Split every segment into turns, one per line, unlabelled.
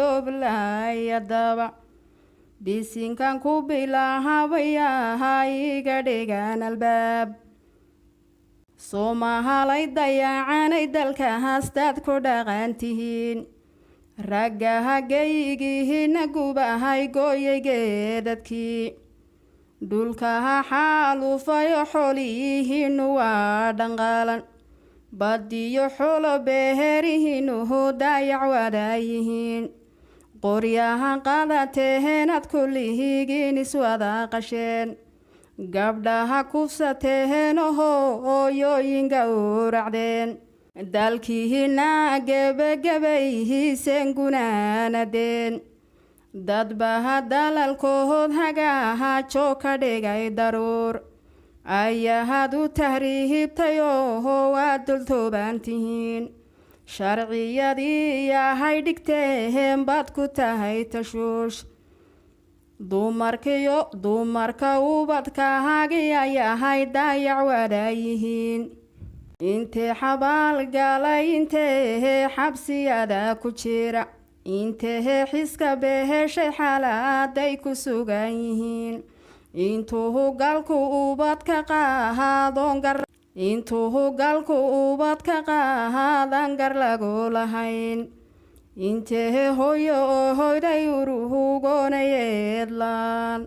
ayoblaayadaba bisinkan ku bilaahabayahay gadhigan albaab soomahalay dayacanay dalka haastaad ku dhaqan tihiin ragga hagaygihiina gubahay gooyaygeedadkii dhulkaha xaalufayo xooliyihiinu waa dhanqaalan badiyo xolo beeherihiinuhu dayac wadaayihiin qoryahan qadateheenad kullihigiin iswada qasheen gabdhaha kufsateheenoho hooyooyinka uracdeen dalkiihina gebagebayhiiseen gunaanadeen dadbaha dalalkood hagaaha joog ka dhigay daruur ayahaad u tahriihibtayoho waad dultoobantihiin sharciyadii yahay dhigteheen baad ku tahay tashuush dumarka ubadkahagi ayahay dayac wadaayihiin intee xabaal galay intehe xabsiyada ku jira intehe xiska beheshay xalaaday ku sugan yihiin intuu galku ubadka qaadan gar lagu lahayn intehe hoyo oo hoyday uruhugonayeedlaan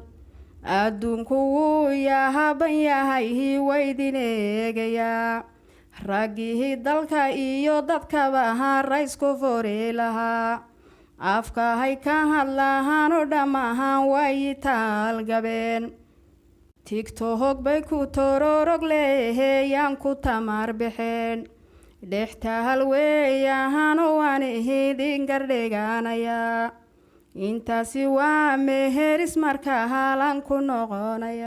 adduunku wuu yahaban yahay hiwaydin eegayaa raggihii dalka iyo dadkaba haraysku fori lahaa afkahay ka hadlahaanoo dhammahaan waayi taalgabeen tigtohog bay ku tororog leeheyaan ku tamar baxeen dhextahal weeyahaanoo waan ihidin gardhigaanayaa intaasi waa meheris marka halan ku noqonaya